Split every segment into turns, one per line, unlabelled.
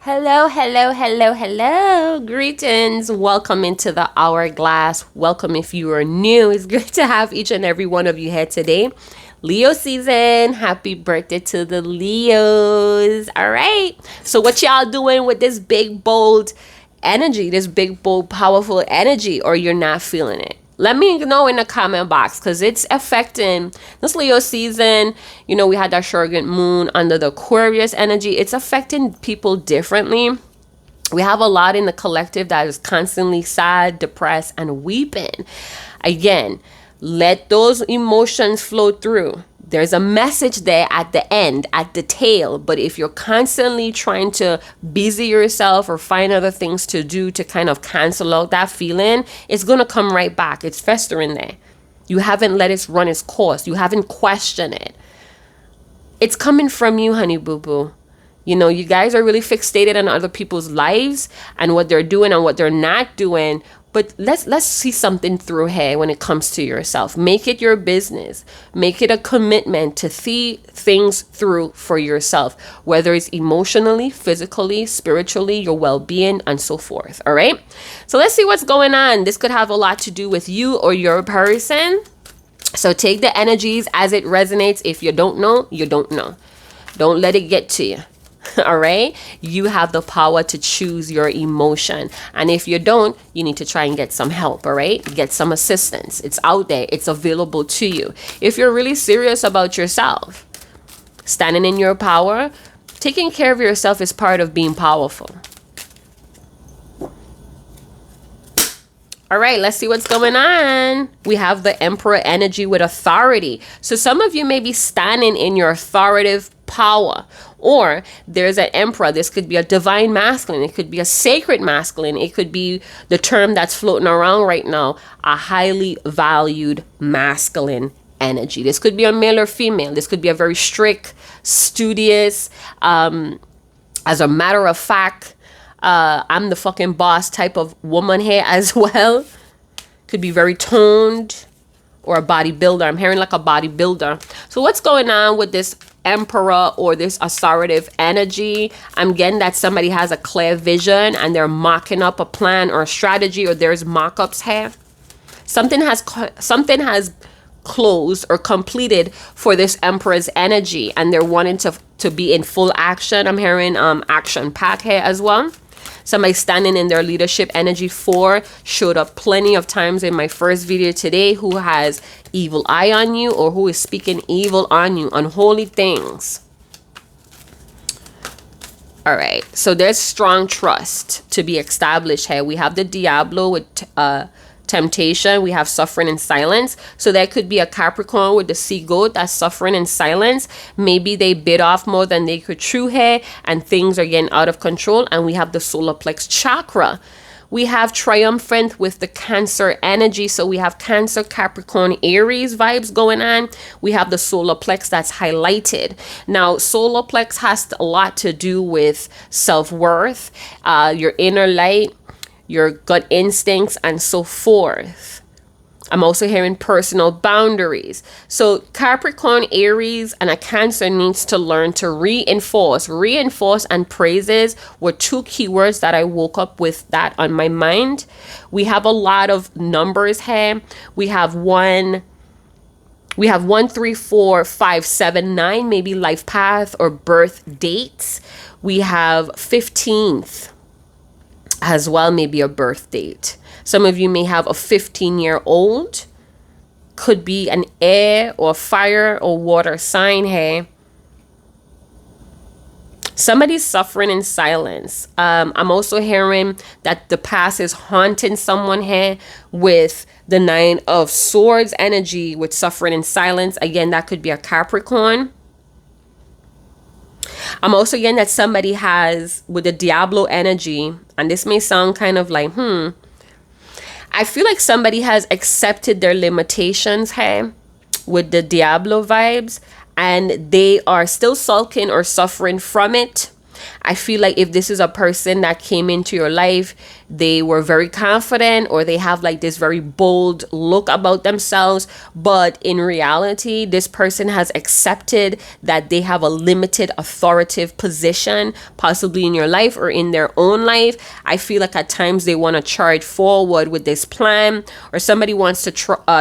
Hello, hello, hello, hello. Greetings. Welcome into the Hourglass. Welcome if you are new. It's great to have each and every one of you here today. Leo season. Happy birthday to the Leos. All right. So, what y'all doing with this big, bold energy, this big, bold, powerful energy, or you're not feeling it? Let me know in the comment box because it's affecting this Leo season. You know, we had that Shurgant moon under the Aquarius energy. It's affecting people differently. We have a lot in the collective that is constantly sad, depressed, and weeping. Again, let those emotions flow through. There's a message there at the end, at the tail. But if you're constantly trying to busy yourself or find other things to do to kind of cancel out that feeling, it's going to come right back. It's festering there. You haven't let it run its course. You haven't questioned it. It's coming from you, honey boo boo. You know, you guys are really fixated on other people's lives and what they're doing and what they're not doing. But let's see something through here when it comes to yourself. Make it your business. Make it a commitment to see things through for yourself, whether it's emotionally, physically, spiritually, your well-being, and so forth. All right. So let's see what's going on. This could have a lot to do with you or your person. So take the energies as it resonates. If you don't know, you don't know. Don't let it get to you. All right. You have the power to choose your emotion. And if you don't, you need to try and get some help. All right. Get some assistance. It's out there. It's available to you. If you're really serious about yourself, standing in your power, taking care of yourself is part of being powerful. All right, let's see what's going on. We have the Emperor energy with authority. So some of you may be standing in your authoritative power, or there's an emperor. This could be a divine masculine. It could be a sacred masculine. It could be the term that's floating around right now, a highly valued masculine energy. This could be a male or female. This could be a very strict, studious, as a matter of fact, I'm the fucking boss type of woman here as well. Could be very toned, or a bodybuilder. I'm hearing like a bodybuilder. So what's going on with this emperor or this authoritative energy? I'm getting that somebody has a clear vision and they're mocking up a plan or a strategy, or there's mock-ups here. Something has closed or completed for this emperor's energy, and they're wanting to be in full action. I'm hearing action pack here as well. Somebody standing in their leadership energy. 4 showed up plenty of times in my first video today, who has evil eye on you or who is speaking evil on you, unholy things. All right, so there's strong trust to be established here. We have the Diablo with temptation. We have suffering in silence. So there could be a Capricorn with the sea goat that's suffering in silence. Maybe they bit off more than they could chew here and things are getting out of control. And we have the solar plex chakra. We have triumphant with the Cancer energy. So we have Cancer, Capricorn, Aries vibes going on. We have the solar plex that's highlighted. Now, solar plex has a lot to do with self-worth, your inner light, your gut instincts, and so forth. I'm also hearing personal boundaries. So Capricorn, Aries, and a Cancer needs to learn to reinforce. Reinforce and praises were 2 keywords that I woke up with that on my mind. We have a lot of numbers here. We have 1, 3, 4, 5, 7, 9, maybe life path or birth dates. We have 15th as well, maybe a birth date. Some of you may have a 15-year-old. Could be an air or fire or water sign here. Somebody's suffering in silence. I'm also hearing that the past is haunting someone here with the 9 of Swords energy with suffering in silence. Again, that could be a Capricorn. I'm also getting that somebody has with the Diablo energy, and this may sound kind of like, I feel like somebody has accepted their limitations here with the Diablo vibes, and they are still sulking or suffering from it. I feel like if this is a person that came into your life, they were very confident, or they have like this very bold look about themselves, but in reality this person has accepted that they have a limited authoritative position, possibly in your life or in their own life. I feel like at times they want to charge forward with this plan, or somebody wants to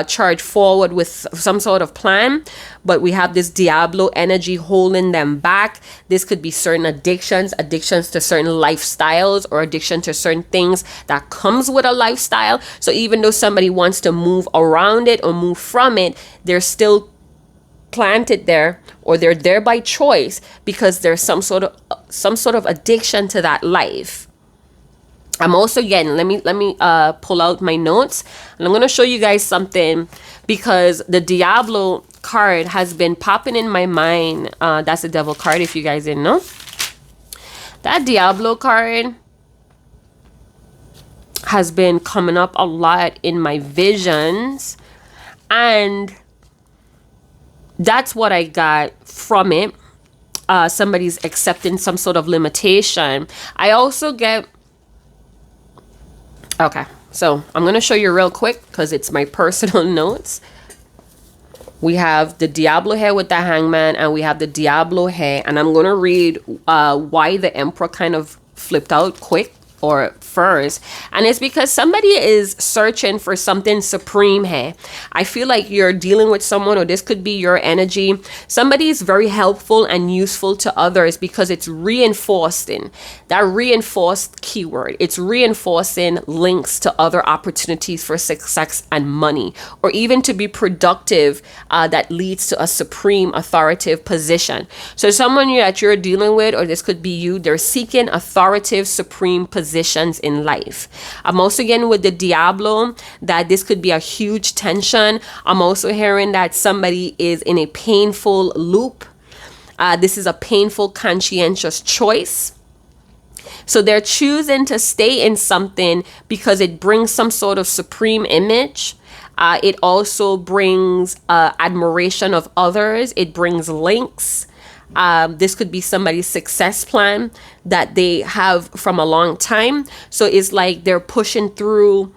charge forward with some sort of plan, but we have this Diablo energy holding them back. This could be certain addictions to certain lifestyles, or addiction to certain things that comes with a lifestyle. So even though somebody wants to move around it or move from it, they're still planted there, or they're there by choice, because there's some sort of addiction to that life. I'm also, again, let me pull out my notes, and I'm going to show you guys something, because the Diablo card has been popping in my mind. That's the devil card, if you guys didn't know. That Diablo card has been coming up a lot in my visions, and that's what I got from it. Somebody's accepting some sort of limitation. I also get, okay, so I'm going to show you real quick because it's my personal notes. We have the Diablo here with the Hangman, and we have the Diablo here, and I'm going to read why the Emperor kind of flipped out quick or first, and it's because somebody is searching for something supreme here. I feel like you're dealing with someone, or this could be your energy. Somebody is very helpful and useful to others because it's reinforcing that reinforced keyword. It's reinforcing links to other opportunities for success and money, or even to be productive, that leads to a supreme authoritative position. So someone that you're dealing with, or this could be you, they're seeking authoritative supreme positions in life. I'm also getting with the Diablo that this could be a huge tension. I'm also hearing that somebody is in a painful loop. This is a painful, conscientious choice. So they're choosing to stay in something because it brings some sort of supreme image. It also brings admiration of others. It brings links. This could be somebody's success plan that they have from a long time. So it's like they're pushing through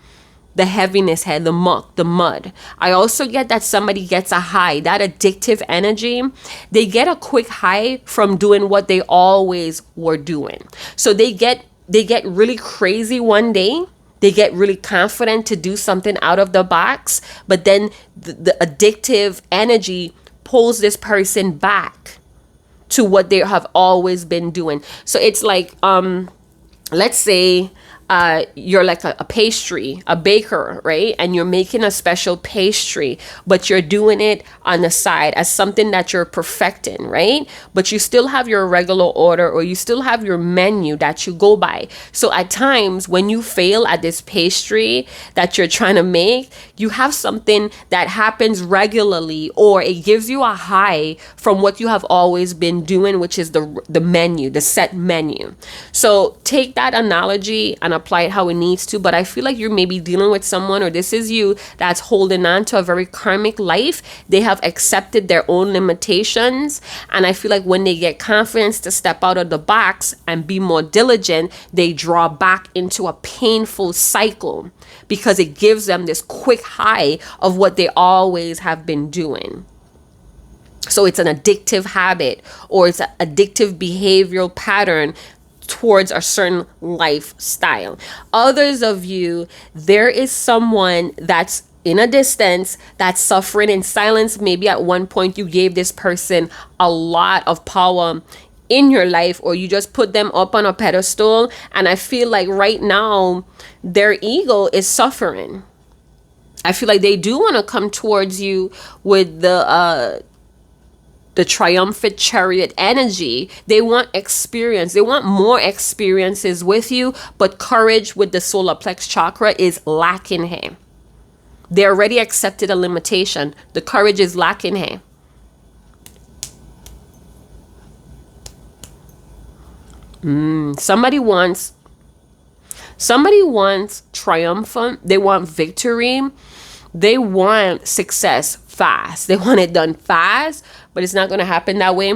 the heaviness here, the muck, the mud. I also get that somebody gets a high, that addictive energy. They get a quick high from doing what they always were doing. So they get really crazy one day. They get really confident to do something out of the box, but then the addictive energy pulls this person back to what they have always been doing. So it's like, let's say you're like a pastry, a baker, right? And you're making a special pastry, but you're doing it on the side as something that you're perfecting, right? But you still have your regular order, or you still have your menu that you go by. So at times when you fail at this pastry that you're trying to make, you have something that happens regularly, or it gives you a high from what you have always been doing, which is the menu, the set menu. So take that analogy and apply it how it needs to. But I feel like you're maybe dealing with someone, or this is you, that's holding on to a very karmic life. They have accepted their own limitations, and I feel like when they get confidence to step out of the box and be more diligent, they draw back into a painful cycle because it gives them this quick high of what they always have been doing. So it's an addictive habit, or it's an addictive behavioral pattern towards a certain lifestyle. Others of you, there is someone that's in a distance that's suffering in silence. Maybe at one point you gave this person a lot of power in your life, or you just put them up on a pedestal, and I feel like right now their ego is suffering. I feel like they do want to come towards you with the triumphant chariot energy. They want experience. They want more experiences with you, but courage with the solar plex chakra is lacking here. They already accepted a limitation. The courage is lacking here. Somebody wants triumphant. They want victory. They want success fast. They want it done fast, but it's not going to happen that way.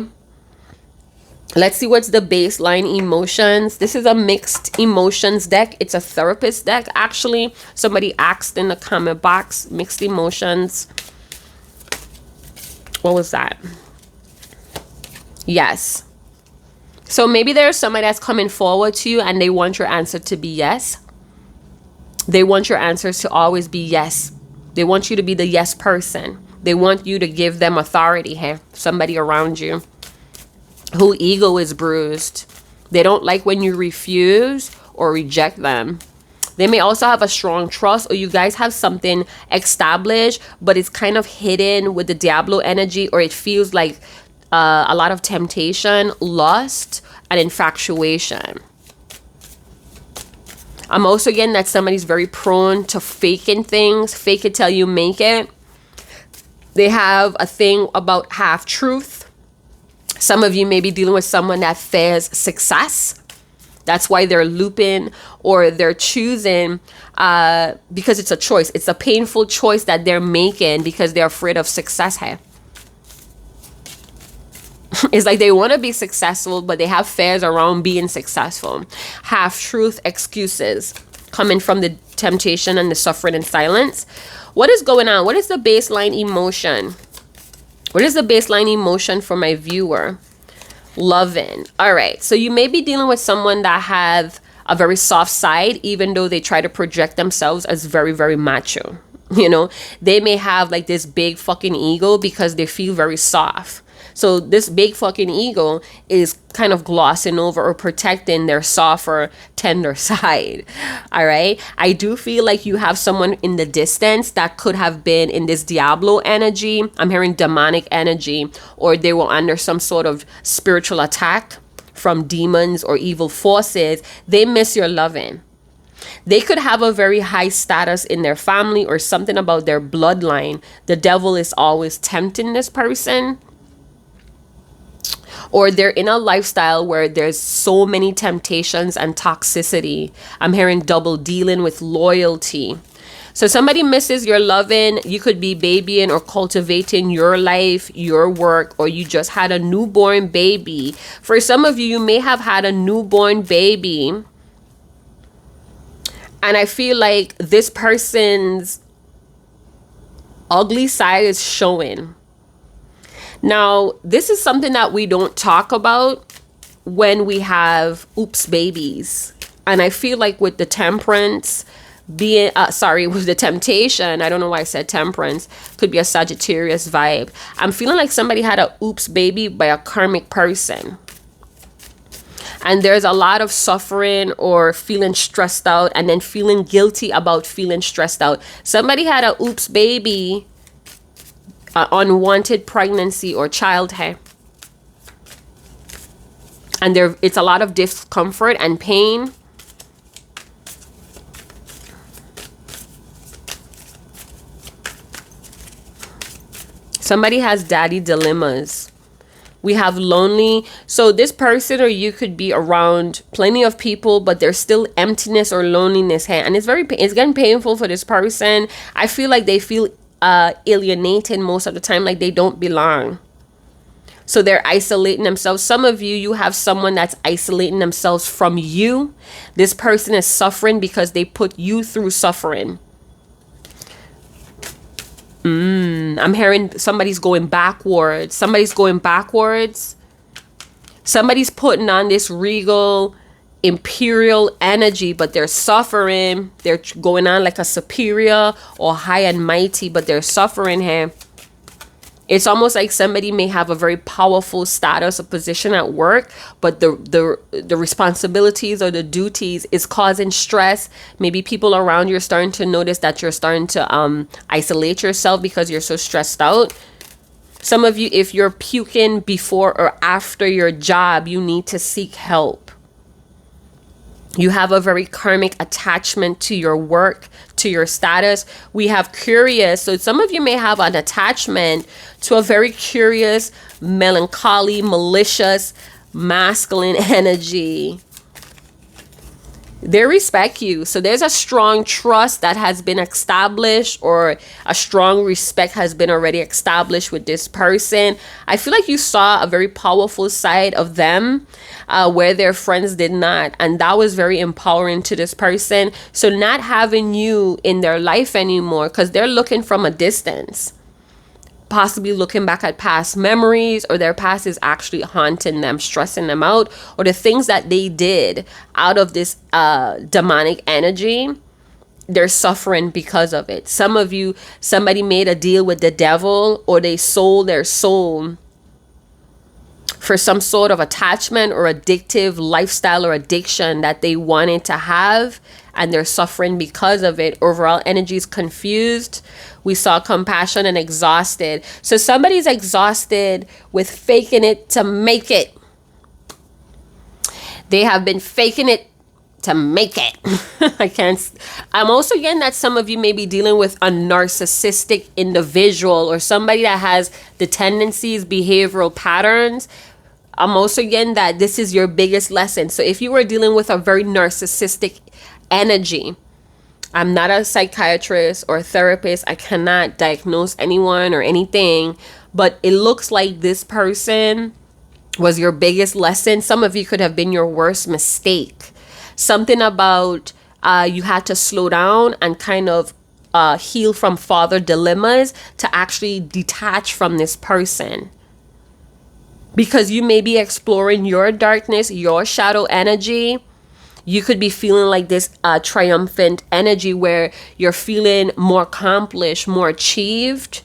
Let's see what's the baseline emotions. This is a mixed emotions deck. It's a therapist deck, actually. Somebody asked in the comment box, mixed emotions. What was that? Yes. So maybe there's somebody that's coming forward to you and they want your answer to be yes. They want your answers to always be yes. They want you to be the yes person. They want you to give them authority here. Somebody around you who ego is bruised. They don't like when you refuse or reject them. They may also have a strong trust, or you guys have something established, but it's kind of hidden with the Diablo energy, or it feels like a lot of temptation, lust, and infatuation. I'm also getting that somebody's very prone to faking things. Fake it till you make it. They have a thing about half-truth. Some of you may be dealing with someone that fears success. That's why they're looping or they're choosing because it's a choice. It's a painful choice that they're making because they're afraid of success here. It's like they want to be successful, but they have fears around being successful. Half-truth excuses coming from the temptation and the suffering and silence. What is going on? What is the baseline emotion? What is the baseline emotion for my viewer? Loving. All right. So you may be dealing with someone that have a very soft side, even though they try to project themselves as very, very macho. You know, they may have like this big fucking ego because they feel very soft. So this big fucking ego is kind of glossing over or protecting their softer, tender side. All right. I do feel like you have someone in the distance that could have been in this Diablo energy. I'm hearing demonic energy, or they were under some sort of spiritual attack from demons or evil forces. They miss your loving. They could have a very high status in their family or something about their bloodline. The devil is always tempting this person. Or they're in a lifestyle where there's so many temptations and toxicity. I'm hearing double dealing with loyalty. So somebody misses your loving. You could be babying or cultivating your life, your work, or you just had a newborn baby. For some of you, you may have had a newborn baby. And I feel like this person's ugly side is showing. Now, this is something that we don't talk about when we have oops babies. And I feel like with the temperance being, with the temptation, I don't know why I said temperance, could be a Sagittarius vibe. I'm feeling like somebody had a oops baby by a karmic person. And there's a lot of suffering or feeling stressed out and then feeling guilty about feeling stressed out. Somebody had a oops baby, unwanted pregnancy or childhood, and it's a lot of discomfort and pain. Somebody has daddy dilemmas. We have lonely. So this person or you could be around plenty of people, but there's still emptiness or loneliness here, and it's getting painful for this person. I feel like they feel alienated most of the time, like they don't belong. So they're isolating themselves. Some of you have someone that's isolating themselves from you. This person is suffering because they put you through suffering. I'm hearing somebody's going backwards. Somebody's putting on this regal imperial energy, but they're suffering. They're going on like a superior or high and mighty, but they're suffering here. It's almost like somebody may have a very powerful status or position at work, but the responsibilities or the duties is causing stress. Maybe people around you are starting to notice that you're starting to isolate yourself because you're so stressed out. Some of you, if you're puking before or after your job, you need to seek help. You have a very karmic attachment to your work, to your status. We have curious. So some of you may have an attachment to a very curious, melancholy, malicious, masculine energy. They respect you. So there's a strong trust that has been established, or a strong respect has been already established with this person. I feel like you saw a very powerful side of them where their friends did not. And that was very empowering to this person. So not having you in their life anymore, because they're looking from a distance, possibly looking back at past memories, or their past is actually haunting them, stressing them out, or the things that they did out of this demonic energy, they're suffering because of it. Some of you, somebody made a deal with the devil, or they sold their soul for some sort of attachment or addictive lifestyle or addiction that they wanted to have, and they're suffering because of it. Overall energy is confused. We saw compassion and exhausted. So somebody's exhausted with faking it to make it. They have been faking it to make it. I'm also getting that some of you may be dealing with a narcissistic individual, or somebody that has the tendencies, behavioral patterns. I'm also getting that this is your biggest lesson. So if you were dealing with a very narcissistic energy, I'm not a psychiatrist or a therapist. I cannot diagnose anyone or anything, but it looks like this person was your biggest lesson. Some of you could have been your worst mistake. Something about you had to slow down and kind of heal from father dilemmas to actually detach from this person. Because you may be exploring your darkness, your shadow energy. You could be feeling like this triumphant energy where you're feeling more accomplished, more achieved.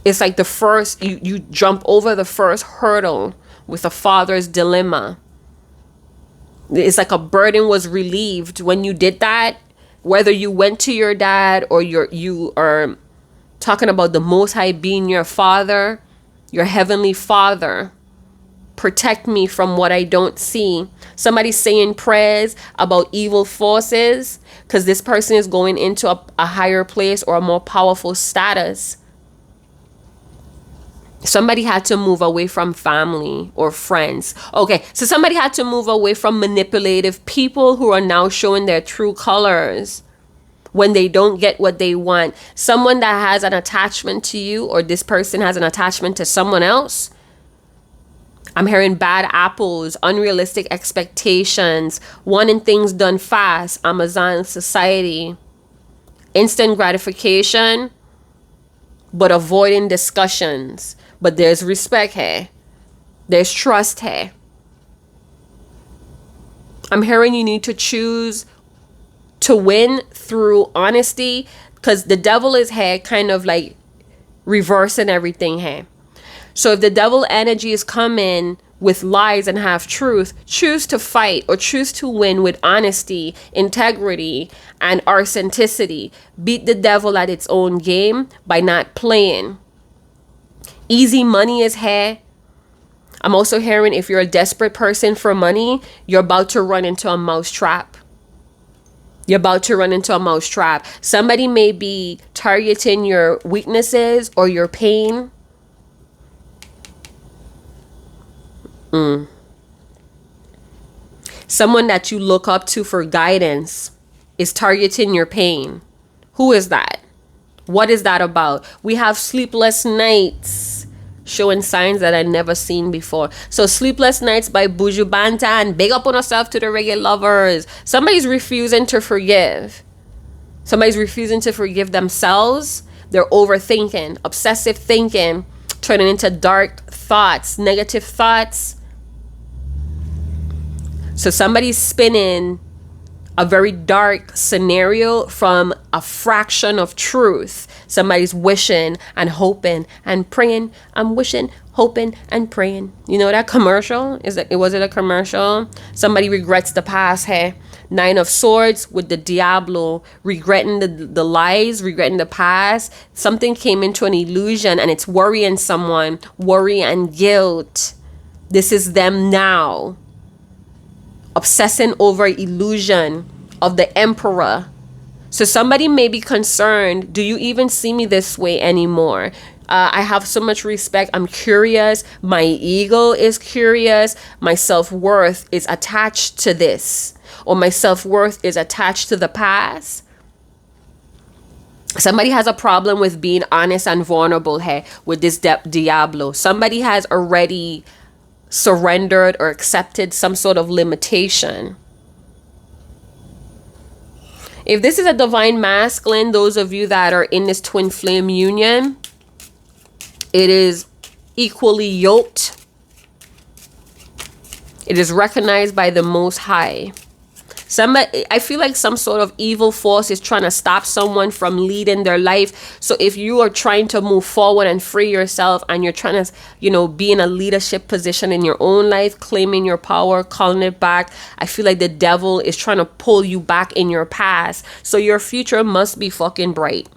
It's like the first, you jump over the first hurdle with a father's dilemma. It's like a burden was relieved when you did that. Whether you went to your dad, or you are talking about the Most High being your father, your heavenly father. Protect me from what I don't see. Somebody's saying prayers about evil forces, because this person is going into a higher place or a more powerful status. Somebody had to move away from family or friends. Okay, so somebody had to move away from manipulative people who are now showing their true colors when they don't get what they want. Someone that has an attachment to you, or this person has an attachment to someone else. I'm hearing bad apples, unrealistic expectations, wanting things done fast, Amazon society, instant gratification, but avoiding discussions. But there's respect here. There's trust here. I'm hearing you need to choose to win through honesty, because the devil is here kind of like reversing everything here. So if the devil energy is coming with lies and half truth, choose to fight or choose to win with honesty, integrity, and authenticity. Beat the devil at its own game by not playing. Easy money is here. I'm also hearing if you're a desperate person for money, you're about to run into a mouse trap. You're about to run into a mouse trap. Somebody may be targeting your weaknesses or your pain. Someone that you look up to for guidance is targeting your pain. Who is that? What is that about? We have sleepless nights showing signs that I never seen before. So Sleepless Nights by Buju Banton. Big up on yourself to the reggae lovers. Somebody's refusing to forgive. Somebody's refusing to forgive themselves. They're overthinking, obsessive thinking, turning into dark thoughts, negative thoughts. So somebody's spinning a very dark scenario from a fraction of truth. Somebody's wishing and hoping and praying. I'm wishing, hoping, and praying. You know that commercial? Was it a commercial? Somebody regrets the past. Hey, 9 of Swords with the Diablo, regretting the lies, regretting the past. Something came into an illusion and it's worrying someone. Worry and guilt. This is them now. Obsessing over illusion of the emperor. So somebody may be concerned, do you even see me this way anymore? I have so much respect. I'm curious. My ego is curious. My self-worth is attached to this, or my self-worth is attached to the past. Somebody has a problem with being honest and vulnerable here with this Diablo. Somebody has already surrendered or accepted some sort of limitation. If this is a divine masculine, those of you that are in this twin flame union, it is equally yoked. It is recognized by the Most High. I feel like some sort of evil force is trying to stop someone from leading their life. So if you are trying to move forward and free yourself, and you're trying to, be in a leadership position in your own life, claiming your power, calling it back, I feel like the devil is trying to pull you back in your past. So your future must be fucking bright.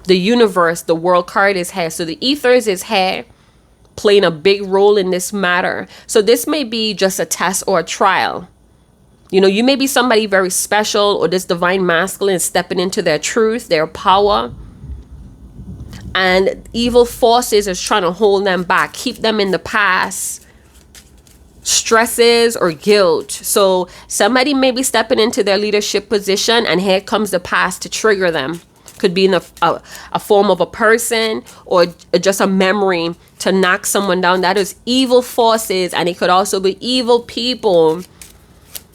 The universe, the world card is here. So the ethers is here, playing a big role in this matter. So this may be just a test or a trial. You may be somebody very special, or this divine masculine is stepping into their truth, their power. And evil forces is trying to hold them back, keep them in the past, stresses or guilt. So somebody may be stepping into their leadership position, and here comes the past to trigger them. Could be in a form of a person, or just a memory to knock someone down. That is evil forces. And it could also be evil people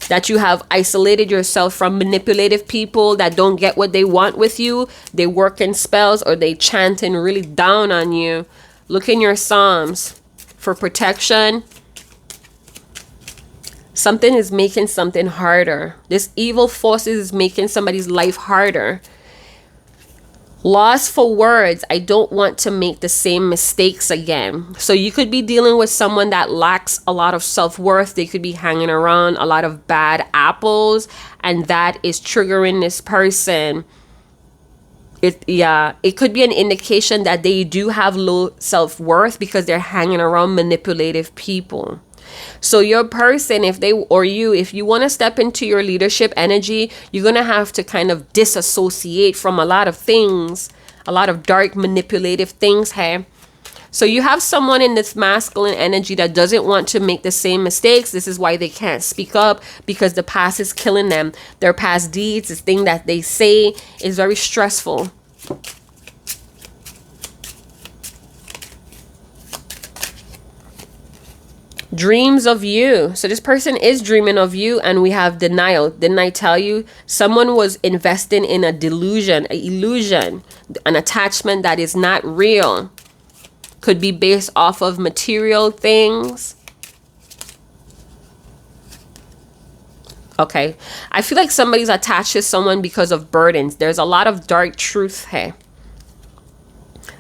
that you have isolated yourself from. Manipulative people that don't get what they want with you. They work in spells, or they chanting really down on you. Look in your Psalms for protection. Something is making something harder. This evil forces is making somebody's life harder. Loss for words. I don't want to make the same mistakes again. So you could be dealing with someone that lacks a lot of self-worth. They could be hanging around a lot of bad apples, and that is triggering this person. It could be an indication that they do have low self-worth because they're hanging around manipulative people. So your person, if you want to step into your leadership energy, you're going to have to kind of disassociate from a lot of things, a lot of dark manipulative things here. So you have someone in this masculine energy that doesn't want to make the same mistakes. This is why they can't speak up, because the past is killing them. Their past deeds, this thing that they say, is very stressful. Dreams of you. So this person is dreaming of you, and we have denial. Didn't I tell you? Someone was investing in a delusion, an illusion, an attachment that is not real. Could be based off of material things. Okay. I feel like somebody's attached to someone because of burdens. There's a lot of dark truth here.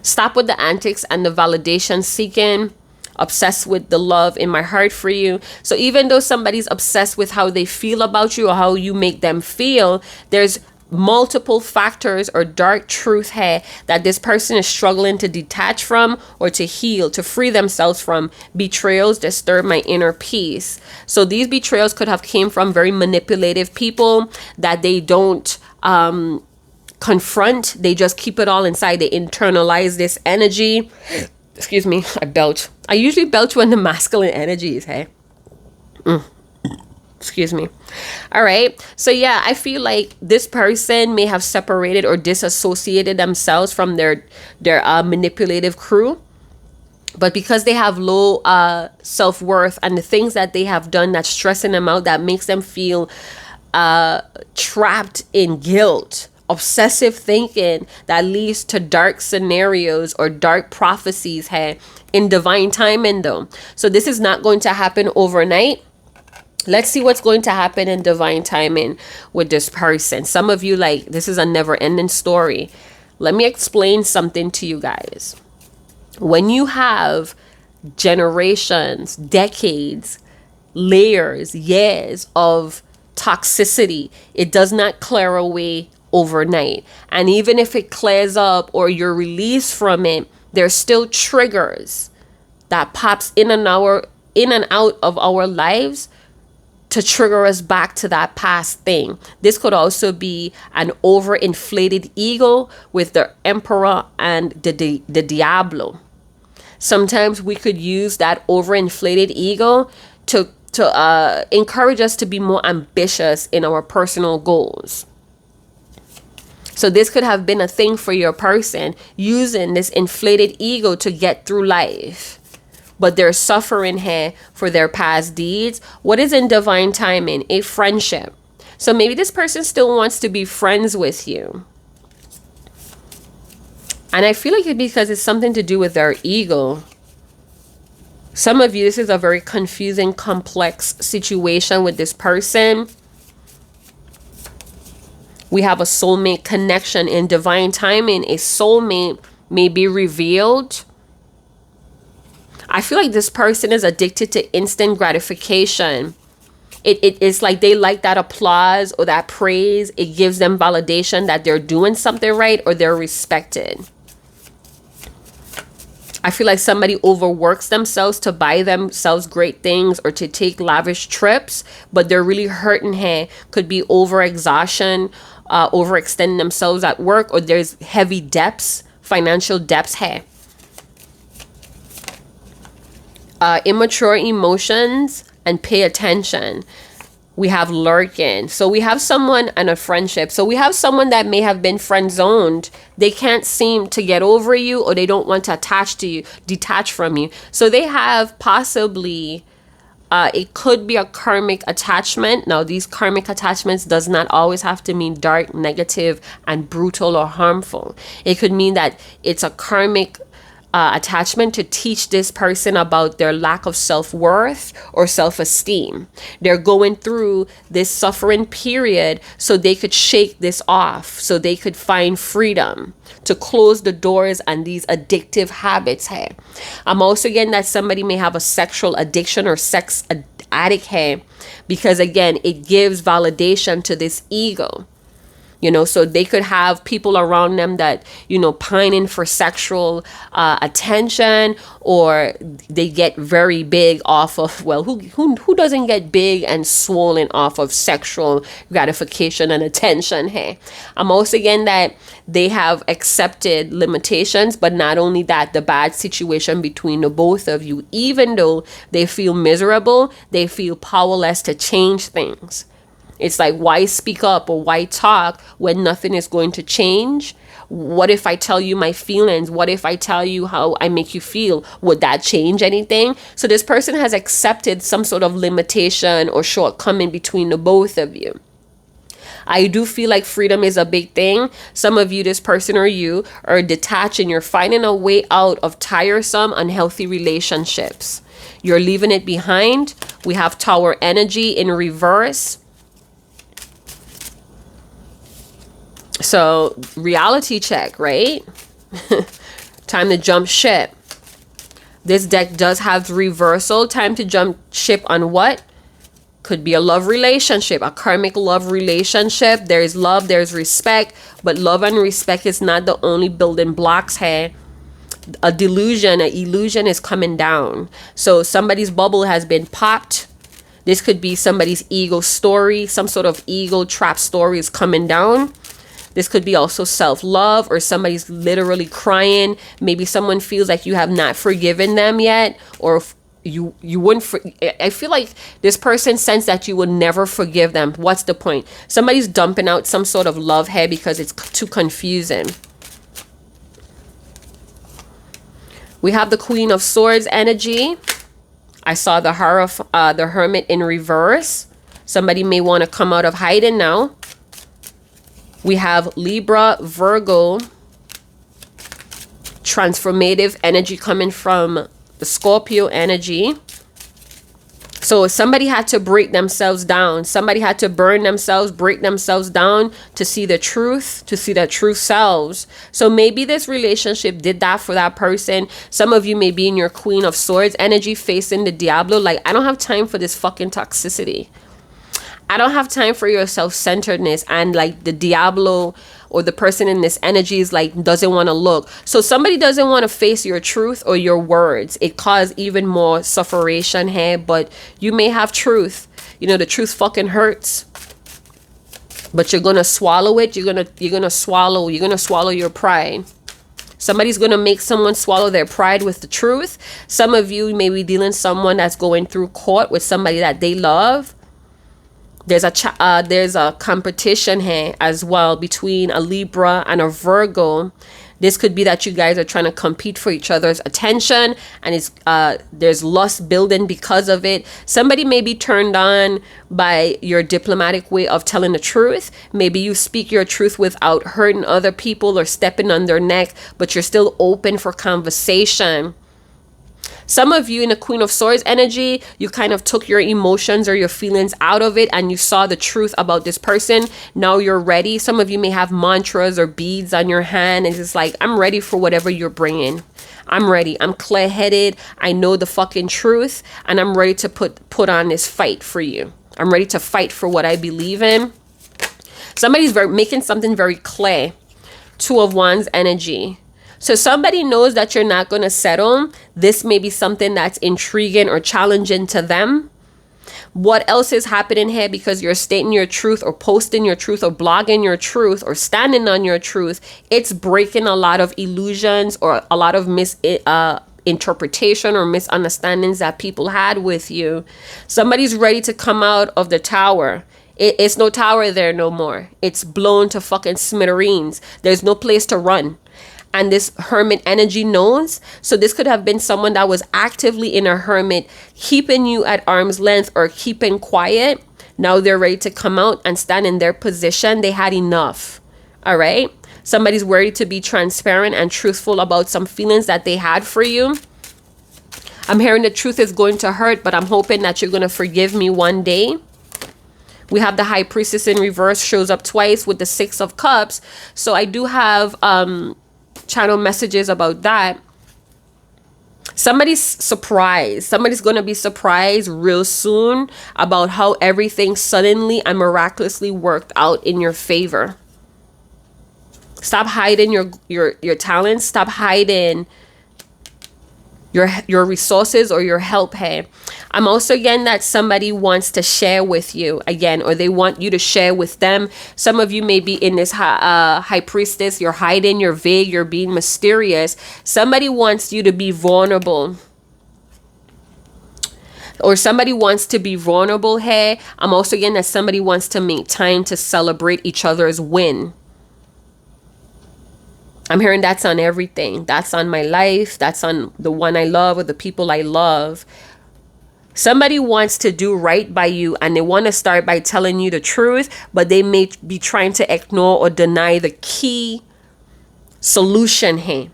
Stop with the antics and the validation seeking. Obsessed with the love in my heart for you. So even though somebody's obsessed with how they feel about you or how you make them feel, there's multiple factors or dark truth here that this person is struggling to detach from, or to heal, to free themselves from. Betrayals disturb my inner peace. So these betrayals could have came from very manipulative people that they don't confront. They just keep it all inside. They internalize this energy. Excuse me, I belch. I usually belch when the masculine energy is here. Excuse me. All right. So yeah, I feel like this person may have separated or disassociated themselves from their manipulative crew. But because they have low self-worth, and the things that they have done that's stressing them out, that makes them feel trapped in guilt, obsessive thinking, that leads to dark scenarios or dark prophecies here in divine timing though. So this is not going to happen overnight. Let's see what's going to happen in divine timing with this person. Some of you, like, this is a never-ending story. Let me explain something to you guys. When you have generations, decades, layers, years of toxicity, it does not clear away overnight. And even if it clears up or you're released from it, there's still triggers that pops in and out of our lives to trigger us back to that past thing. This could also be an overinflated ego with the emperor and the diablo. Sometimes we could use that overinflated ego to encourage us to be more ambitious in our personal goals. So this could have been a thing for your person, using this inflated ego to get through life. But they're suffering here for their past deeds. What is in divine timing? A friendship. So maybe this person still wants to be friends with you. And I feel like it's because it's something to do with their ego. Some of you, this is a very confusing, complex situation with this person. We have a soulmate connection. In divine timing, a soulmate may be revealed. I feel like this person is addicted to instant gratification. It's like they like that applause or that praise. It gives them validation that they're doing something right or they're respected. I feel like somebody overworks themselves to buy themselves great things or to take lavish trips, but they're really hurting here. Could be overexhaustion, overextending themselves at work, or there's heavy debts, financial debts here. Immature emotions and pay attention. We have lurking. So we have someone and a friendship. So we have someone that may have been friend zoned. They can't seem to get over you, or they don't want to detach from you. So they have possibly, it could be a karmic attachment. Now, these karmic attachments does not always have to mean dark, negative, and brutal or harmful. It could mean that it's a karmic attachment to teach this person about their lack of self-worth or self-esteem. They're going through this suffering period so they could shake this off, so they could find freedom to close the doors on these addictive habits here. I'm also getting that somebody may have a sexual addiction or sex addict here, because again, it gives validation to this ego. So they could have people around them that, pining for sexual attention, or they get very big off of, well, who doesn't get big and swollen off of sexual gratification and attention? Hey, I'm also getting that they have accepted limitations, but not only that, the bad situation between the both of you, even though they feel miserable, they feel powerless to change things. It's like, why speak up or why talk when nothing is going to change? What if I tell you my feelings? What if I tell you how I make you feel? Would that change anything? So this person has accepted some sort of limitation or shortcoming between the both of you. I do feel like freedom is a big thing. Some of you, this person or you, are detached and you're finding a way out of tiresome, unhealthy relationships. You're leaving it behind. We have Tower energy in reverse. So reality check, right? Time to jump ship. This deck does have reversal. Time to jump ship on what? Could be a love relationship, a karmic love relationship. There is love, there's respect, but love and respect is not the only building blocks here. A delusion, an illusion is coming down. So somebody's bubble has been popped. This could be somebody's ego story. Some sort of ego trap story is coming down. This could be also self-love, or somebody's literally crying. Maybe someone feels like you have not forgiven them yet, or you wouldn't. I feel like this person sense that you would never forgive them. What's the point? Somebody's dumping out some sort of love here because it's too confusing. We have the Queen of Swords energy. I saw the Hermit in reverse. Somebody may want to come out of hiding now. We have Libra, Virgo, transformative energy coming from the Scorpio energy. So somebody had to break themselves down. Somebody had to burn themselves, break themselves down to see the truth, to see their true selves. So maybe this relationship did that for that person. Some of you may be in your Queen of Swords energy facing the Diablo. Like, I don't have time for this fucking toxicity. I don't have time for your self-centeredness, and like the Diablo or the person in this energy is like doesn't want to look. So somebody doesn't want to face your truth or your words. It caused even more sufferation here, but you may have truth. the truth fucking hurts, but you're gonna swallow it. You're gonna swallow your pride. Somebody's gonna make someone swallow their pride with the truth. Some of you may be dealing with someone that's going through court with somebody that they love. There's a competition here as well between a Libra and a Virgo. This could be that you guys are trying to compete for each other's attention, and there's lust building because of it. Somebody may be turned on by your diplomatic way of telling the truth. Maybe you speak your truth without hurting other people or stepping on their neck, but you're still open for conversation. Some of you in the Queen of Swords energy, you kind of took your emotions or your feelings out of it and you saw the truth about this person. Now you're ready. Some of you may have mantras or beads on your hand and it's like, I'm ready for whatever you're bringing. I'm ready. I'm clear-headed. I know the fucking truth and I'm ready to put on this fight for you. I'm ready to fight for what I believe in. Somebody's making something very clear. Two of Wands energy. So somebody knows that you're not going to settle. This may be something that's intriguing or challenging to them. What else is happening here? Because you're stating your truth or posting your truth or blogging your truth or standing on your truth, it's breaking a lot of illusions or a lot of misinterpretation or misunderstandings that people had with you. Somebody's ready to come out of the tower. It's no tower there no more. It's blown to fucking smithereens. There's no place to run. And this hermit energy knows. So this could have been someone that was actively in a hermit, keeping you at arm's length or keeping quiet. Now they're ready to come out and stand in their position. They had enough. All right. Somebody's ready to be transparent and truthful about some feelings that they had for you. I'm hearing the truth is going to hurt, but I'm hoping that you're going to forgive me one day. We have the High Priestess in reverse, shows up twice with the Six of Cups. So I do have channel messages about that. Somebody's surprised. Somebody's going to be surprised real soon about how everything suddenly and miraculously worked out in your favor. Stop hiding your talents. Stop hiding your resources or your help here. I'm also getting that somebody wants to share with you again, or they want you to share with them. Some of you may be in this High Priestess. You're hiding, you're vague, you're being mysterious. Somebody wants you to be vulnerable. Or somebody wants to be vulnerable here. I'm also getting that somebody wants to make time to celebrate each other's win. I'm hearing that's on everything. That's on my life. That's on the one I love or the people I love. Somebody wants to do right by you and they want to start by telling you the truth, but they may be trying to ignore or deny the key solution here.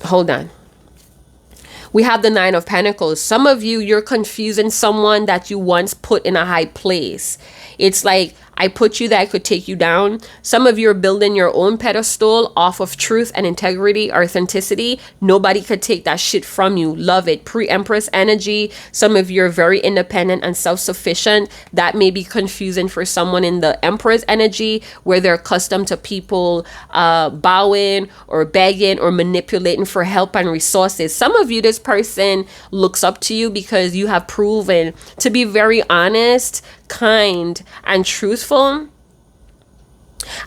Hold on. We have the Nine of Pentacles. Some of you, you're confusing someone that you once put in a high place. It's like, I put you that I could take you down. Some of you are building your own pedestal off of truth and integrity, authenticity. Nobody could take that shit from you. Love it. Pre-Empress energy. Some of you are very independent and self-sufficient. That may be confusing for someone in the Empress energy where they're accustomed to people bowing or begging or manipulating for help and resources. Some of you, this person looks up to you because you have proven to be very honest, kind, and truthful.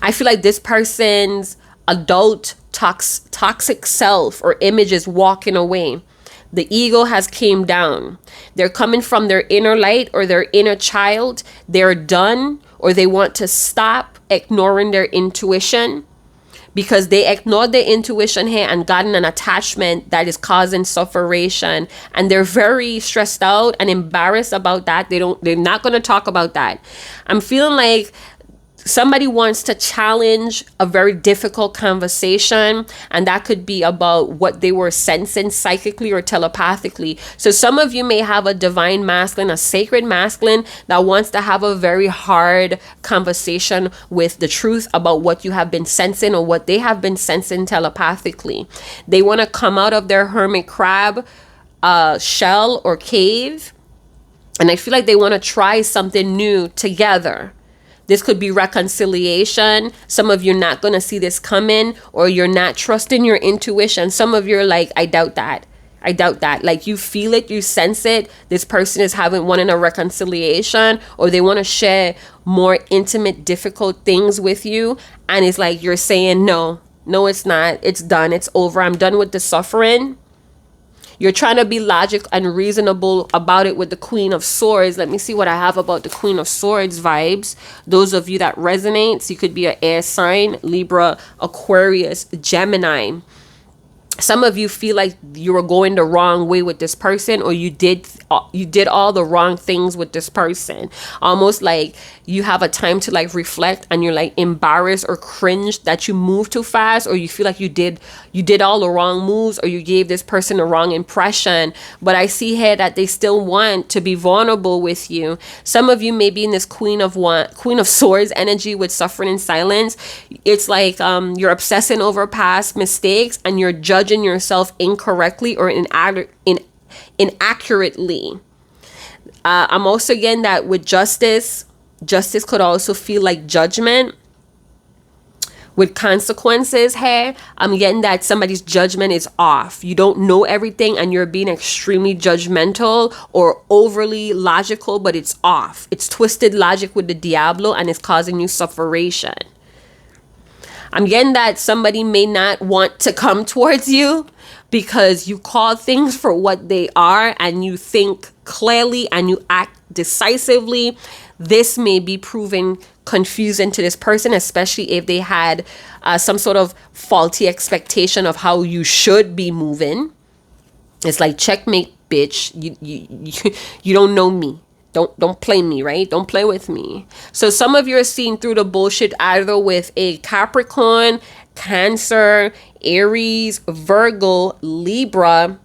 I feel like this person's adult toxic self or image is walking away. The ego has came down. They're coming from their inner light or their inner child. They're done, or they want to stop ignoring their intuition because they ignored their intuition here and gotten an attachment that is causing sufferation, and they're very stressed out and embarrassed about that. They're not going to talk about that. I'm feeling like somebody wants to challenge a very difficult conversation, and that could be about what they were sensing psychically or telepathically. So some of you may have a divine masculine, a sacred masculine that wants to have a very hard conversation with the truth about what you have been sensing or what they have been sensing telepathically. They want to come out of their hermit crab shell or cave, and I feel like they want to try something new together. This could be reconciliation. Some of you are not going to see this coming, or you're not trusting your intuition. Some of you are like, I doubt that. I doubt that. Like, you feel it, you sense it. This person is wanting a reconciliation, or they want to share more intimate, difficult things with you. And it's like you're saying, no, it's not. It's done. It's over. I'm done with the suffering. You're trying to be logical and reasonable about it with the Queen of Swords. Let me see what I have about the Queen of Swords vibes. Those of you that resonates, you could be an air sign, Libra, Aquarius, Gemini. Some of you feel like you were going the wrong way with this person, or you did all the wrong things with this person. Almost like you have a time to like reflect, and you're like embarrassed or cringe that you moved too fast, or you feel like you did all the wrong moves, or you gave this person the wrong impression. But I see here that they still want to be vulnerable with you. Some of you may be in this Queen of Swords energy with suffering in silence. It's like you're obsessing over past mistakes, and you're judging yourself incorrectly or inaccurately. I'm also getting that with justice could also feel like judgment with consequences here. I'm getting that somebody's judgment is off. You don't know everything, and you're being extremely judgmental or overly logical, but it's off. It's twisted logic with the Diablo, and it's causing you sufferation. I'm getting that somebody may not want to come towards you because you call things for what they are, and you think clearly and you act decisively. This may be proving confusing to this person, especially if they had some sort of faulty expectation of how you should be moving. It's like, checkmate, bitch. You don't know me. Don't play me, right? Don't play with me. So some of you are seeing through the bullshit either with a Capricorn, Cancer, Aries, Virgo, Libra,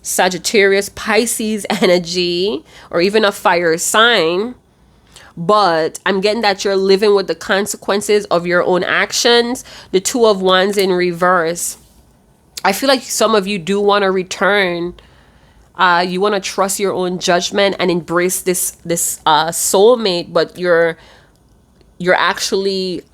Sagittarius, Pisces energy, or even a fire sign. But I'm getting that you're living with the consequences of your own actions. The Two of Wands in reverse. I feel like some of you do want to return. You want to trust your own judgment and embrace this soulmate, but you're actually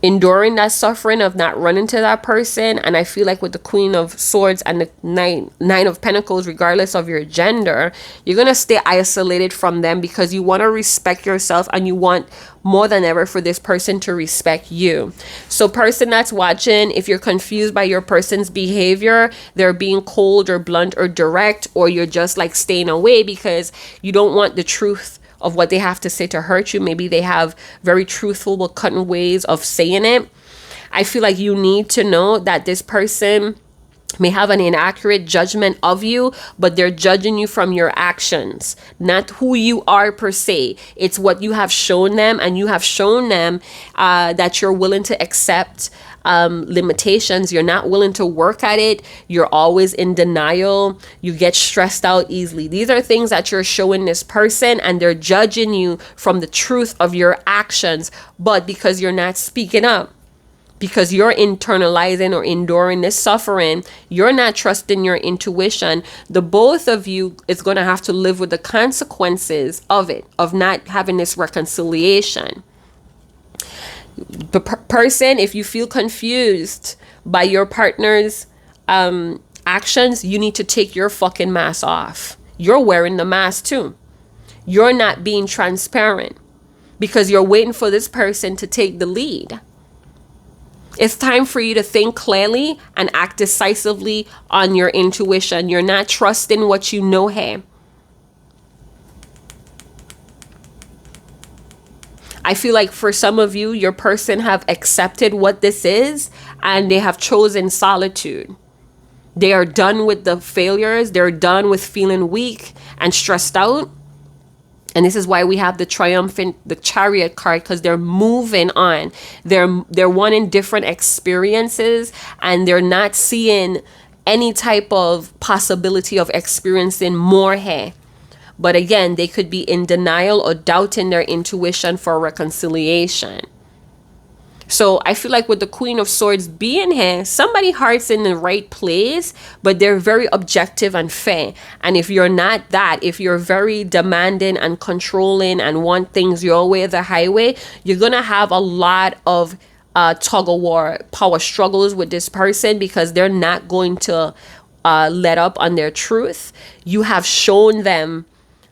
enduring that suffering of not running to that person. And I feel like with the Queen of Swords and the Nine of Pentacles, regardless of your gender, you're going to stay isolated from them because you want to respect yourself, and you want more than ever for this person to respect you. So person that's watching, if you're confused by your person's behavior, they're being cold or blunt or direct, or you're just like staying away because you don't want the truth of what they have to say to hurt you. Maybe they have very truthful but cutting ways of saying it. I feel like you need to know that this person may have an inaccurate judgment of you, but they're judging you from your actions, not who you are per se. It's what you have shown them, and you have shown them that you're willing to accept limitations. You're not willing to work at it. You're always in denial. You get stressed out easily. These are things that you're showing this person, and they're judging you from the truth of your actions. But because you're not speaking up, because you're internalizing or enduring this suffering, you're not trusting your intuition. The both of you is going to have to live with the consequences of it, of not having this reconciliation. The person, if you feel confused by your partner's actions, you need to take your fucking mask off. You're wearing the mask too. You're not being transparent because you're waiting for this person to take the lead. It's time for you to think clearly and act decisively on your intuition. You're not trusting what you know here. I feel like for some of you, your person have accepted what this is, and they have chosen solitude. They are done with the failures. They're done with feeling weak and stressed out. And this is why we have the Chariot card, because they're moving on. They're wanting different experiences, and they're not seeing any type of possibility of experiencing more here. But again, they could be in denial or doubting their intuition for reconciliation. So I feel like with the Queen of Swords being here, somebody's heart's in the right place, but they're very objective and fair. And if you're not that, if you're very demanding and controlling and want things your way, the highway, you're going to have a lot of tug of war, power struggles with this person, because they're not going to let up on their truth. You have shown them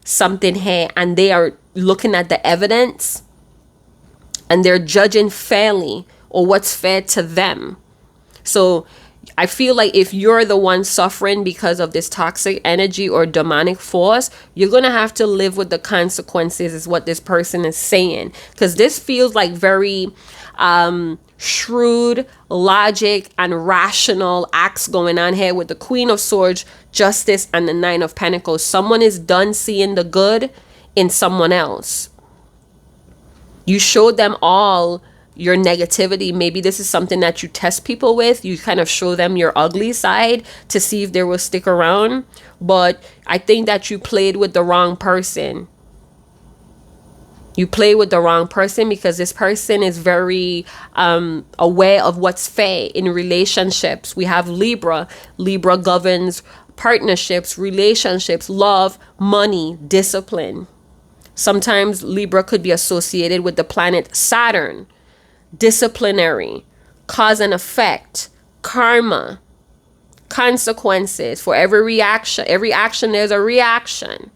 something here, and they are looking at the evidence, and they're judging fairly, or what's fair to them. So I feel like if you're the one suffering because of this toxic energy or demonic force, you're going to have to live with the consequences, is what this person is saying. Because this feels like very shrewd, logic, and rational acts going on here with the Queen of Swords, Justice, and the Nine of Pentacles. Someone is done seeing the good in someone else. You showed them all your negativity. Maybe this is something that you test people with. You kind of show them your ugly side to see if they will stick around. But I think that you played with the wrong person. You play with the wrong person, because this person is very aware of what's fair in relationships. We have Libra. Libra governs partnerships, relationships, love, money, discipline. Sometimes Libra could be associated with the planet Saturn. Disciplinary, cause and effect, karma, consequences. For every action, there's a reaction.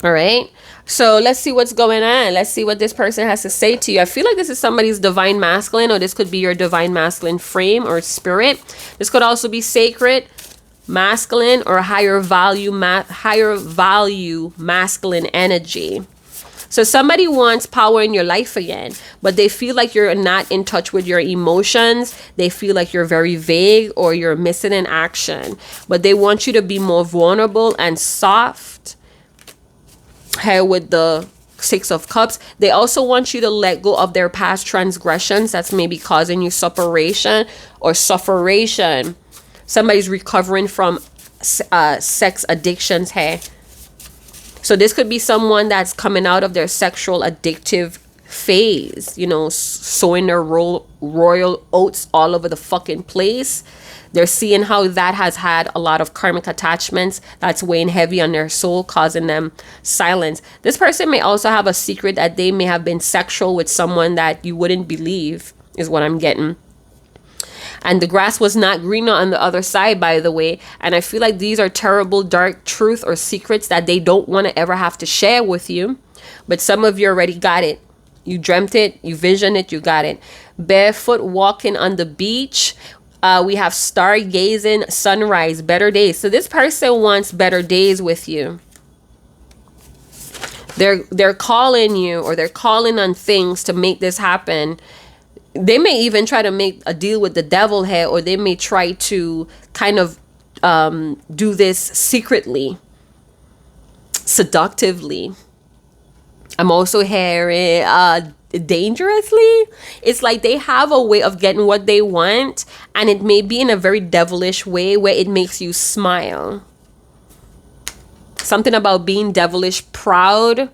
All right. So let's see what's going on. Let's see what this person has to say to you. I feel like this is somebody's divine masculine, or this could be your divine masculine frame or spirit. This could also be sacred masculine, or higher value masculine energy. So somebody wants power in your life again, but they feel like you're not in touch with your emotions. They feel like you're very vague, or you're missing in action. But they want you to be more vulnerable and soft. Here with the Six of Cups. They also want you to let go of their past transgressions that's maybe causing you separation or sufferation. Somebody's recovering from sex addictions here. So this could be someone that's coming out of their sexual addictive phase, you know, sowing their royal oats all over the fucking place. They're seeing how that has had a lot of karmic attachments that's weighing heavy on their soul, causing them silence. This person may also have a secret that they may have been sexual with someone that you wouldn't believe, is what I'm getting. And the grass was not greener on the other side, by the way. And I feel like these are terrible, dark truth or secrets that they don't want to ever have to share with you. But some of you already got it. You dreamt it, you visioned it, you got it. Barefoot walking on the beach. We have stargazing, sunrise, better days. So this person wants better days with you. They're calling you, or they're calling on things to make this happen. They may even try to make a deal with the devil here, or they may try to kind of do this secretly, seductively. I'm also hearing dangerously. It's like they have a way of getting what they want, and it may be in a very devilish way where it makes you smile. Something about being devilish proud.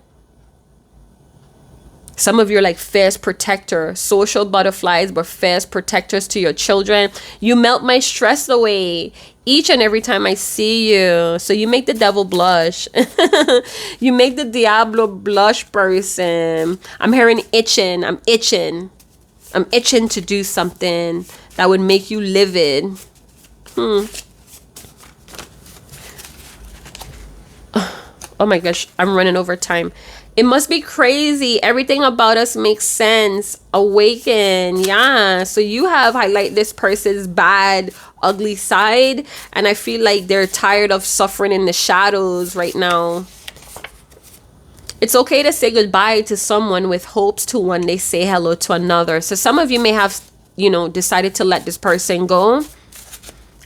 Some of you are like fierce protector, social butterflies, but fierce protectors to your children. You melt my stress away each and every time I see you. So you make the devil blush. You make the Diablo blush, person. I'm hearing itching. I'm itching to do something that would make you livid. Oh my gosh, I'm running over time. It must be crazy. Everything about us makes sense. Awaken. Yeah. So you have highlight this person's bad, ugly side. And I feel like they're tired of suffering in the shadows right now. It's okay to say goodbye to someone with hopes to one day say hello to another. So some of you may have, you know, decided to let this person go,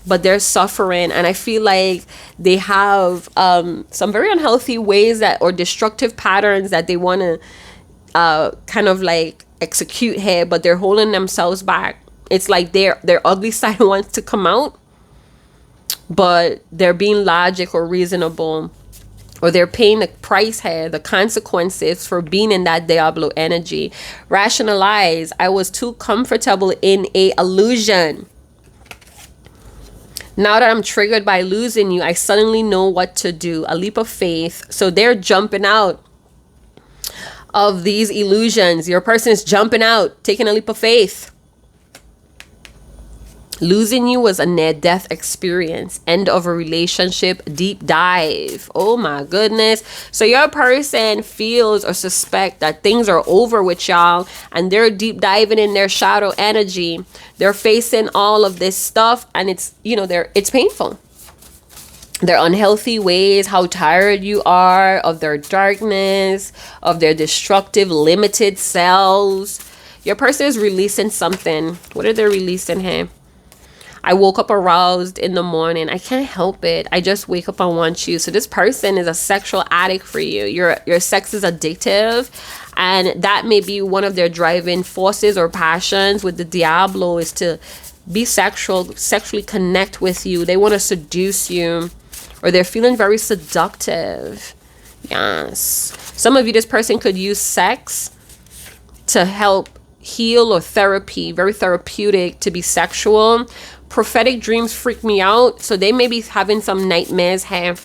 but they're suffering, and I feel like they have some very unhealthy ways that, or destructive patterns that they want to kind of like execute here, but they're holding themselves back. It's like their ugly side wants to come out, but they're being logic or reasonable, or they're paying the price here, the consequences for being in that Diablo energy. Rationalize. I was too comfortable in a illusion. Now that I'm triggered by losing you, I suddenly know what to do. A leap of faith. So they're jumping out of these illusions. Your person is jumping out, taking a leap of faith. Losing you was a near-death experience, end of a relationship, deep dive. Oh my goodness. So your person feels or suspect that things are over with y'all, and they're deep diving in their shadow energy. They're facing all of this stuff, and it's, it's painful. Their unhealthy ways, how tired you are of their darkness, of their destructive, limited selves. Your person is releasing something. What are they releasing here? I woke up aroused in the morning. I can't help it. I just wake up and want you. So this person is a sexual addict for you. Your sex is addictive, and that may be one of their driving forces or passions with the Diablo, is to be sexually connect with you. They want to seduce you, or they're feeling very seductive. Yes. Some of you, this person could use sex to help heal, or therapy, very therapeutic to be sexual. Prophetic dreams freak me out. So they may be having some nightmares here.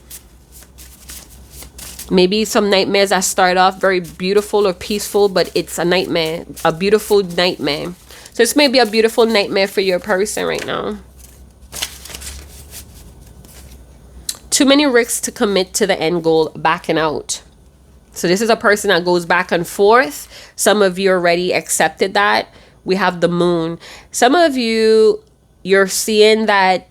Maybe some nightmares that start off very beautiful or peaceful, but it's a nightmare, a beautiful nightmare. So this may be a beautiful nightmare for your person right now. Too many risks to commit to the end goal, backing out. So this is a person that goes back and forth. Some of you already accepted that. We have the moon. Some of you, you're seeing that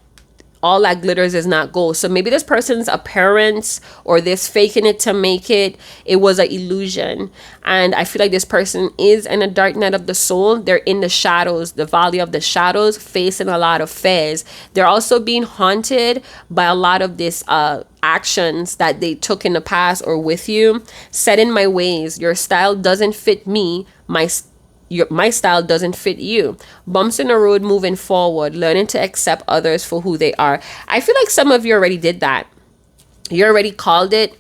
all that glitters is not gold. So maybe this person's appearance, or this faking it to make it, it was an illusion. And I feel like this person is in a dark night of the soul. They're in the shadows, the valley of the shadows, facing a lot of fears. They're also being haunted by a lot of this actions that they took in the past or with you. Set in my ways. Your style doesn't fit me. My style doesn't fit you. Bumps in the road moving forward, learning to accept others for who they are. I feel like some of you already did that. You already called it.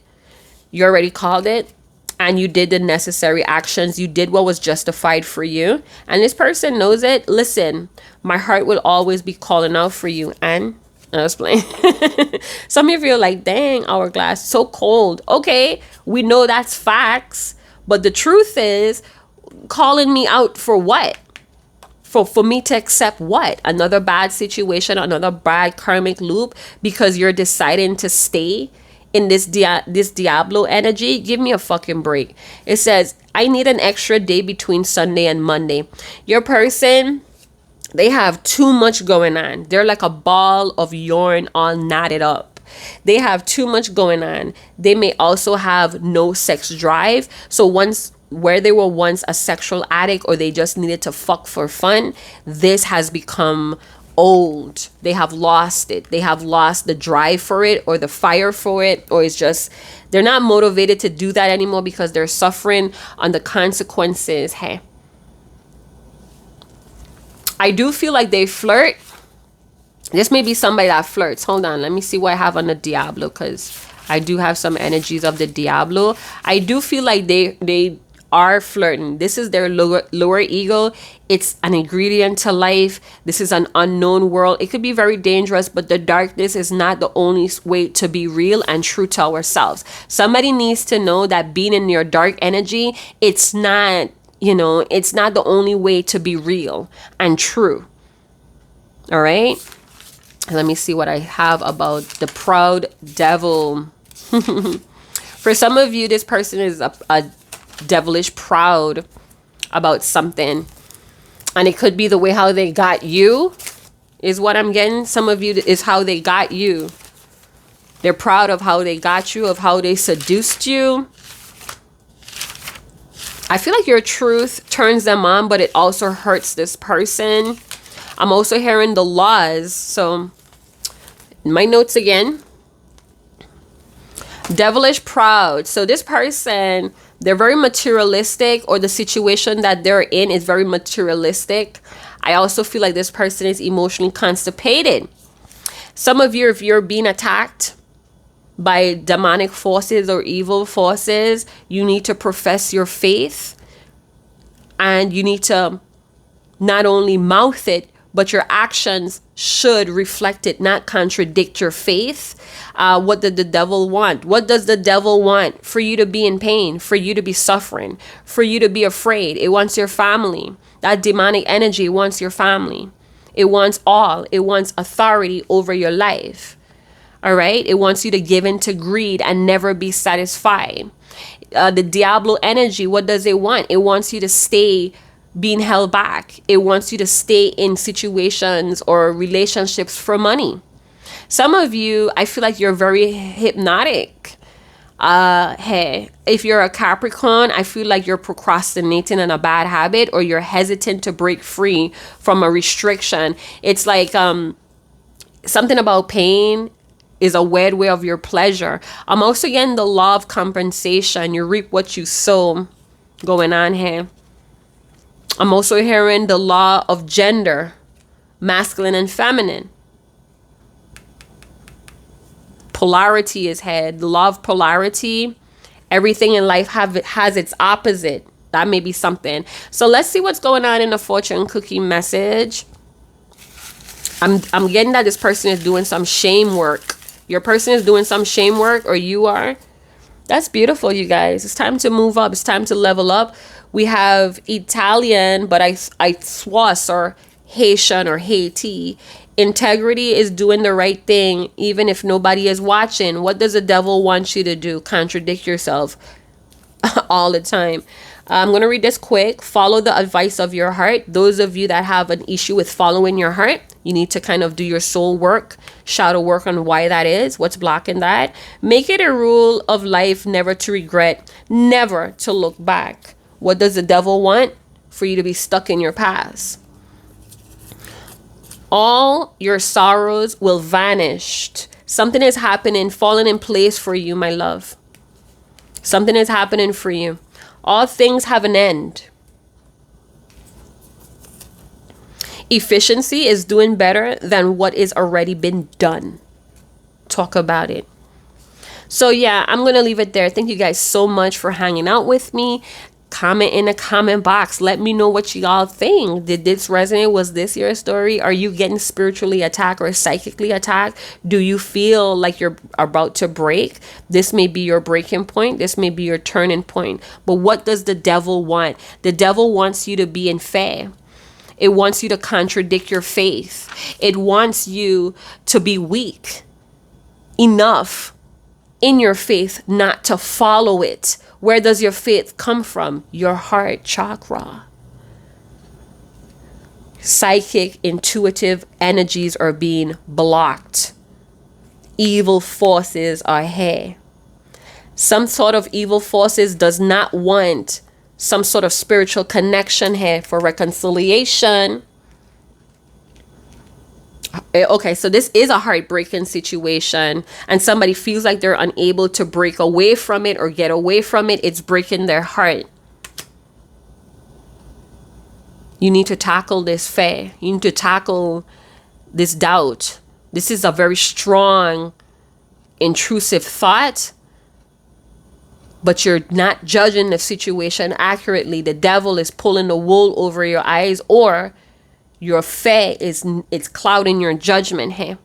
And you did the necessary actions. You did what was justified for you. And this person knows it. Listen, my heart will always be calling out for you. And I was playing. Some of you are like, dang, Hourglass, so cold. Okay, we know that's facts. But the truth is, calling me out for what? For me to accept what? Another bad situation, another bad karmic loop, because you're deciding to stay in this Diablo energy? Give me a fucking break. It says, I need an extra day between Sunday and Monday. Your person, they have too much going on. They're like a ball of yarn all knotted up. They have too much going on. They may also have no sex drive. So where they were once a sexual addict, or they just needed to fuck for fun, this has become old. They have lost it. They have lost the drive for it, or the fire for it, or it's just, they're not motivated to do that anymore because they're suffering on the consequences. Hey, I do feel like they flirt. This may be somebody that flirts. Hold on, let me see what I have on the Diablo, because I do have some energies of the Diablo. I do feel like they are flirting. This is their lower ego. It's an ingredient to life. This is an unknown world. It could be very dangerous, but the darkness is not the only way to be real and true to ourselves. Somebody needs to know that being in your dark energy, it's not, it's not the only way to be real and true. All right. Let me see what I have about the proud devil. For some of you, this person is a devilish proud about something, and it could be the way how they got you is what I'm getting. Some of you is how they got you. They're proud of how they got you, of how they seduced you. I feel like your truth turns them on, but it also hurts this person. I'm also hearing the laws. So my notes again. Devilish proud. So this person, they're very materialistic, or the situation that they're in is very materialistic. I also feel like this person is emotionally constipated. Some of you, if you're being attacked by demonic forces or evil forces, you need to profess your faith, and you need to not only mouth it, but your actions should reflect it, not contradict your faith. What did the devil want? What does the devil want? For you to be in pain, for you to be suffering, for you to be afraid. It wants your family. That demonic energy wants your family. It wants all. It wants authority over your life. All right? It wants you to give in to greed and never be satisfied. The Diablo energy, what does it want? It wants you to stay being held back. It wants you to stay in situations or relationships for money. Some of you, I feel like you're very hypnotic. Hey, if you're a Capricorn, I feel like you're procrastinating on a bad habit, or you're hesitant to break free from a restriction. It's like something about pain is a weird way of your pleasure. I'm also getting the law of compensation. You reap what you sow going on here. I'm also hearing the law of gender, masculine and feminine. Polarity is head. The law of polarity. Everything in life has its opposite. That may be something. So let's see what's going on in the fortune cookie message. I'm getting that this person is doing some shame work. Your person is doing some shame work, or you are. That's beautiful, you guys. It's time to move up. It's time to level up. We have Italian, but I Swiss or Haitian or Haiti. Integrity is doing the right thing even if nobody is watching. What does the devil want you to do? Contradict yourself all the time. I'm going to read this quick. Follow the advice of your heart. Those of you that have an issue with following your heart, you need to kind of do your soul work, shadow work on why that is, what's blocking that. Make it a rule of life never to regret, never to look back. What does the devil want? For you to be stuck in your past. All your sorrows will vanish. Something is happening, falling in place for you, my love. Something is happening for you. All things have an end. Efficiency is doing better than what is already been done. Talk about it. So yeah, I'm going to leave it there. Thank you guys so much for hanging out with me. Comment in the comment box. Let me know what y'all think. Did this resonate? Was this your story? Are you getting spiritually attacked or psychically attacked? Do you feel like you're about to break? This may be your breaking point. This may be your turning point. But what does the devil want? The devil wants you to be in fear. It wants you to contradict your faith. It wants you to be weak enough in your faith not to follow it. Where does your faith come from? Your heart chakra. Psychic, intuitive energies are being blocked. Evil forces are here. Some sort of evil forces does not want some sort of spiritual connection here for reconciliation. Okay, so this is a heartbreaking situation and somebody feels like they're unable to break away from it or get away from it. It's breaking their heart. You need to tackle this fear. You need to tackle this doubt. This is a very strong, intrusive thought, but you're not judging the situation accurately. The devil is pulling the wool over your eyes, or your fear it's clouding your judgment here.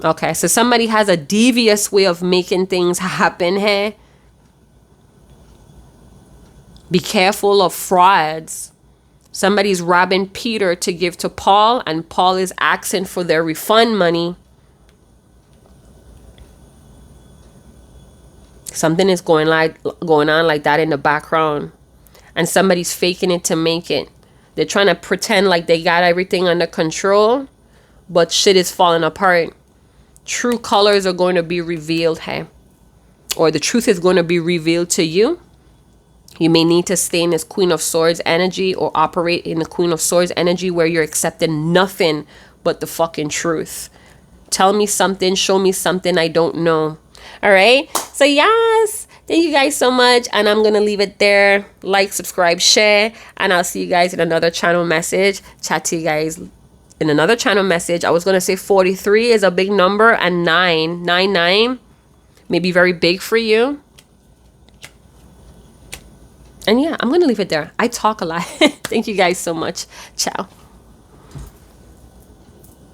Okay, so somebody has a devious way of making things happen here. Be careful of frauds. Somebody's robbing Peter to give to Paul, and Paul is asking for their refund money. Something is going on like that in the background, and somebody's faking it to make it. They're trying to pretend like they got everything under control, but shit is falling apart. True colors are going to be revealed here, or the truth is going to be revealed to you. You may need to stay in this Queen of Swords energy or operate in the Queen of Swords energy where you're accepting nothing but the fucking truth. Tell me something, show me something I don't know. All right. So yes, thank you guys so much. And I'm going to leave it there. Like, subscribe, share. And I'll see you guys in another channel message. Chat to you guys in another channel message. I was going to say 43 is a big number, and 999 may be very big for you. And yeah, I'm going to leave it there. I talk a lot. Thank you guys so much. Ciao.